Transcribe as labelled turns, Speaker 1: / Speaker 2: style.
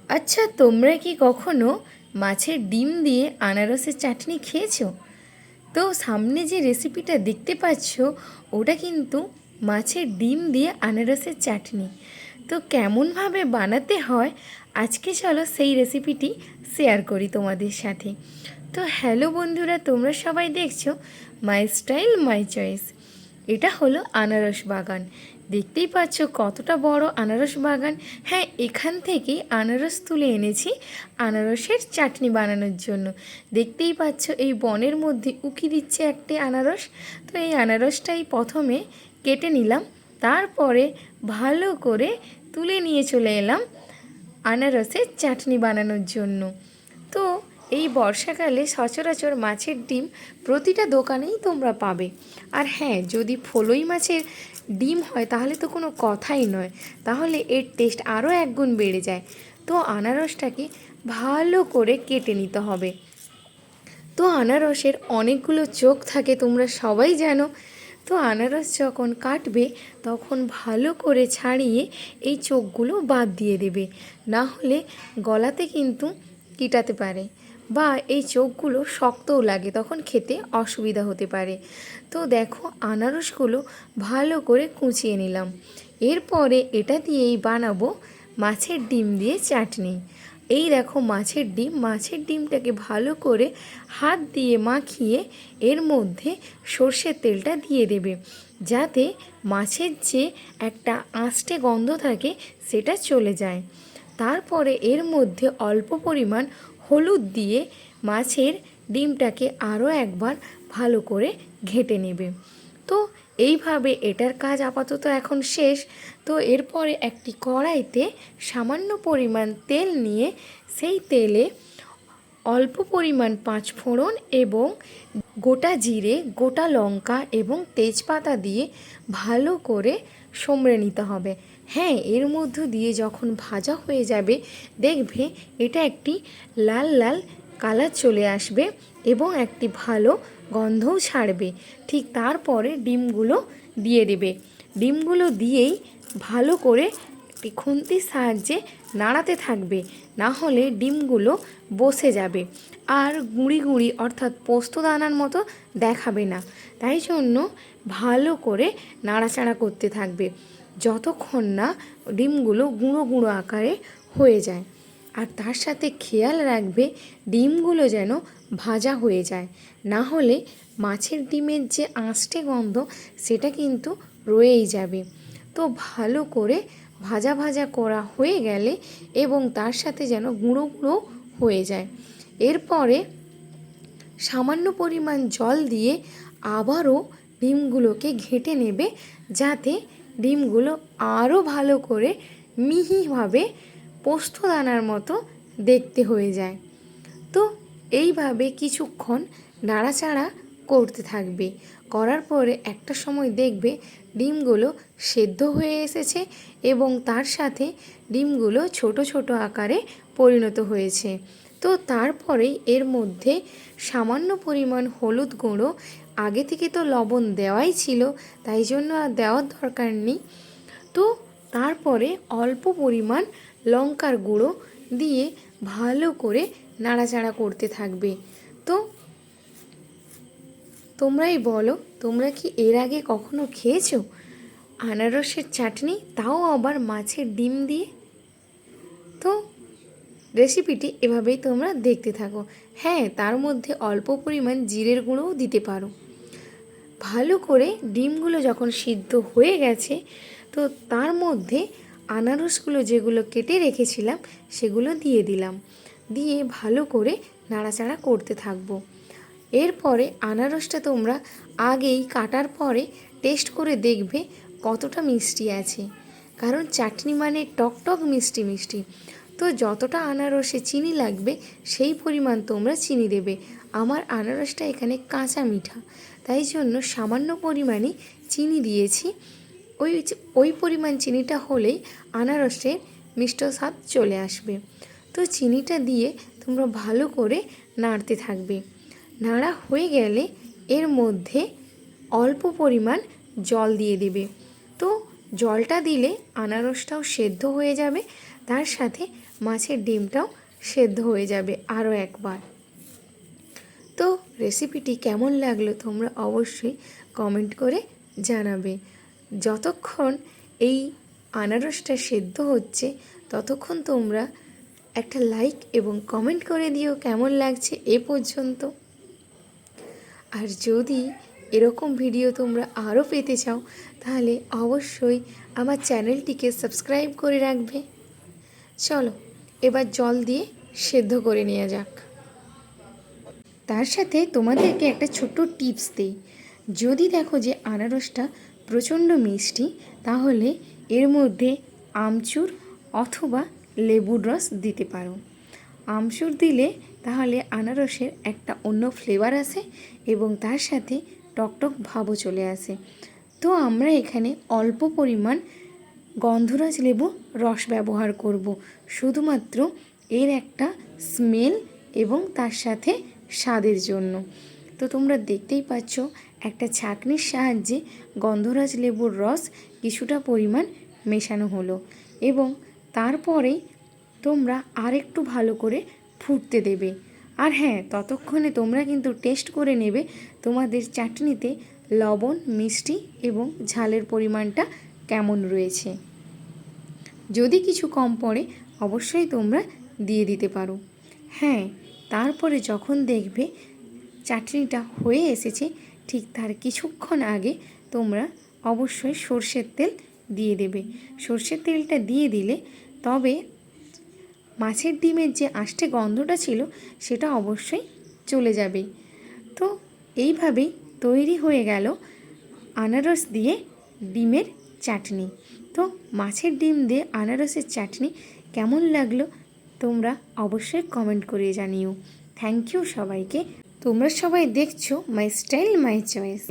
Speaker 1: আচ্ছা, তোমরা কি কখনো মাছের ডিম দিয়ে আনারসের চাটনি খেয়েছো? তো সামনে যে রেসিপিটা দেখতে পাচ্ছ, ওটা কিন্তু মাছের ডিম দিয়ে আনারসের চাটনি। তো কেমনভাবে বানাতে হয়, আজকে চলো সেই রেসিপিটি শেয়ার করি তোমাদের সাথে। তো হ্যালো বন্ধুরা, তোমরা সবাই দেখছো মাই স্টাইল মাই চয়েস। এটা হলো আনারস বাগান। দেখতেই পাচ্ছ কতটা বড় আনারস বাগান। হ্যাঁ, এখান থেকেই আনারস তুলে এনেছি আনারসের চাটনি বানানোর জন্য। দেখতেই পাচ্ছ এই বনের মধ্যে উকি দিচ্ছে একটি আনারস। তো এই আনারসটাই প্রথমে কেটে নিলাম, তারপরে ভালো করে তুলে নিয়ে চলে এলাম আনারসের চাটনি বানানোর জন্য। তো এই বর্ষাকালে সচরাচর মাছের ডিম প্রতিটা দোকানেই তোমরা পাবে। আর হ্যাঁ, যদি ফলই মাছের ডিম হয় তাহলে তো কোনো কথাই নয়, তাহলে এর টেস্ট আরও একগুণ বেড়ে যায়। তো আনারসটাকে ভালো করে কেটে নিতে হবে। তো আনারসের অনেকগুলো চোখ থাকে, তোমরা সবাই জানো। তো আনারস যখন কাটবে তখন ভালো করে ছাড়িয়ে এই চোখগুলো বাদ দিয়ে দেবে, না হলে গলাতে কিন্তু কিটাতে পারে, বা এই চোখগুলো শক্তও লাগে, তখন খেতে অসুবিধা হতে পারে। তো দেখো, আনারসগুলো ভালো করে কুচিয়ে নিলাম। এরপরে এটা দিয়েই বানাবো মাছের ডিম দিয়ে চাটনি। এই দেখো মাছের ডিমটাকে ভালো করে হাত দিয়ে মাখিয়ে এর মধ্যে সর্ষের তেলটা দিয়ে দেবে, যাতে মাছের যে একটা আঁশটে গন্ধ থাকে সেটা চলে যায়। তারপরে এর মধ্যে অল্প পরিমাণ হলুদ দিয়ে মাছের ডিমটাকে আরও একবার ভালো করে ঘেঁটে নেবে। তো এইভাবে এটার কাজ আপাতত এখন শেষ। তো এরপরে একটি কড়াইতে সামান্য পরিমাণ তেল নিয়ে সেই তেলে অল্প পরিমাণ পাঁচফোড়ন এবং গোটা জিরে, গোটা লঙ্কা এবং তেজপাতা দিয়ে ভালো করে সমড়ে নিতে হবে। হ্যাঁ, এর মধ্য দিয়ে যখন ভাজা হয়ে যাবে দেখবে এটা একটি লাল লাল কালার চলে আসবে এবং একটি ভালো গন্ধও ছাড়বে। ঠিক তারপরে ডিমগুলো দিয়ে দেবে। ডিমগুলো দিয়েই ভালো করে একটি খুন্তির সাহায্যে নাড়াতে থাকবে, না হলে ডিমগুলো বসে যাবে আর গুঁড়ি গুঁড়ি অর্থাৎ পোস্তদানার মতো দেখাবে না। তাই জন্য ভালো করে নাড়াচাড়া করতে থাকবে যতক্ষণ না ডিমগুলো গুঁড়ো গুঁড়ো আকারে হয়ে যায়। আর তার সাথে খেয়াল রাখবে ডিমগুলো যেন ভাজা হয়ে যায়, না হলে মাছের ডিমের যে আঁশটে গন্ধ সেটা কিন্তু রয়েই যাবে। তো ভালো করে ভাজা ভাজা করা হয়ে গেলে এবং তার সাথে যেন গুঁড়ো গুঁড়ো হয়ে যায়, এরপরে সামান্য পরিমাণ জল দিয়ে আবারও ডিমগুলোকে ঘেঁটে নেবে, যাতে ডিমগুলো আরও ভালো করে মিহিভাবে পোস্তদানার মতো দেখতে হয়ে যায়। তো এইভাবে কিছুক্ষণ নাড়াচাড়া করতে থাকবে। করার পরে একটা সময় দেখবে ডিমগুলো সেদ্ধ হয়ে এসেছে এবং তার সাথে ডিমগুলো ছোট ছোট আকারে পরিণত হয়েছে। তো তারপরেই এর মধ্যে সামান্য পরিমাণ হলুদ গুঁড়ো, আগে থেকে তো লবণ দেওয়াই ছিল তাই জন্য আর দেওয়ার দরকার নেই। তো তারপরে অল্প পরিমাণ লঙ্কার গুঁড়ো দিয়ে ভালো করে নাড়াচাড়া করতে থাকবে। তো তোমরাই বলো, তোমরা কি এর আগে কখনো খেয়েছো আনারসের চাটনি, তাও আবার মাছের ডিম দিয়ে? তো রেসিপিটি এভাবেই তোমরা দেখতে থাকো। হ্যাঁ, তার মধ্যে অল্প পরিমাণ জিরের গুঁড়োও দিতে পারো। ভালো করে ডিমগুলো যখন সিদ্ধ হয়ে গেছে, তো তার মধ্যে আনারসগুলো যেগুলো কেটে রেখেছিলাম সেগুলো দিয়ে দিলাম, দিয়ে ভালো করে নাড়াচাড়া করতে থাকবো। এরপরে আনারসটা তোমরা আগেই কাটার পরে টেস্ট করে দেখবে কতটা মিষ্টি আছে, কারণ চাটনি মানে টক টক মিষ্টি মিষ্টি। তো যতটা আনারসে চিনি লাগবে সেই পরিমাণ তোমরা চিনি দেবে। আমার আনারসটা এখানে কাঁচা মিঠা, তাই জন্য সামান্য পরিমাণে চিনি দিয়েছি। ওই পরিমাণ চিনিটা হলেই আনারসের মিষ্ট স্বাদ চলে আসবে। তো চিনিটা দিয়ে তোমরা ভালো করে নাড়তে থাকবে। নাড়া হয়ে গেলে এর মধ্যে অল্প পরিমাণ জল দিয়ে দেবে। তো জলটা দিলে আনারসটাও সেদ্ধ হয়ে যাবে, তার সাথে মাছের ডিমটাও সেদ্ধ হয়ে যাবে আরও একবার। তো রেসিপিটি কেমন লাগলো তোমরা অবশ্যই কমেন্ট করে জানাবে। যতক্ষণ এই আনারসটা সেদ্ধ হচ্ছে ততক্ষণ তোমরা একটা লাইক এবং কমেন্ট করে দিও কেমন লাগছে এ পর্যন্ত। আর যদি এরকম ভিডিও তোমরা আরও পেতে চাও তাহলে অবশ্যই আমার চ্যানেলটিকে সাবস্ক্রাইব করে রাখবে। চলো এবার জল দিয়ে সেদ্ধ করে নেওয়া যাক। তার সাথে তোমাদেরকে একটা ছোট্ট টিপস দিই, যদি দেখো যে আনারসটা প্রচণ্ড মিষ্টি তাহলে এর মধ্যে আমচুর অথবা লেবুর রস দিতে পারো। আমচুর দিলে তাহলে আনারসের একটা অন্য ফ্লেভার আসে এবং তার সাথে টকটক ভাবও চলে আসে। তো আমরা এখানে অল্প পরিমাণ গন্ধরাজ লেবু রস ব্যবহার করব, শুধুমাত্র এর একটা স্মেল এবং তার সাথে স্বাদের জন্য। তো তোমরা দেখতেই পাচ্ছ একটা ছাঁকনির সাহায্যে গন্ধরাজ লেবুর রস কিছুটা পরিমাণ মেশানো হলো এবং তারপরেই তোমরা আরেকটু ভালো করে ফুটতে দেবে। আর হ্যাঁ, ততক্ষণে তোমরা কিন্তু টেস্ট করে নেবে তোমাদের চাটনিতে লবণ, মিষ্টি এবং ঝালের পরিমাণটা কেমন রয়েছে। যদি কিছু কম পড়ে অবশ্যই তোমরা দিয়ে দিতে পারো। হ্যাঁ, তারপরে যখন দেখবে চাটনিটা হয়ে এসেছে ঠিক তার কিছুক্ষণ আগে তোমরা অবশ্যই সর্ষের তেল দিয়ে দেবে। সর্ষের তেলটা দিয়ে দিলে তবে মাছের ডিমের যে আষ্টে গন্ধটা ছিল সেটা অবশ্যই চলে যাবে। তো এইভাবেই তৈরি হয়ে গেল আনারস দিয়ে ডিমের চাটনি। তো মাছের ডিম দিয়ে আনারসের চাটনি কেমন লাগলো তোমরা অবশ্যই কমেন্ট করে জানিও। থ্যাংক ইউ সবাইকে। তোমরা সবাই দেখছো মাই স্টাইল মাই চয়েস।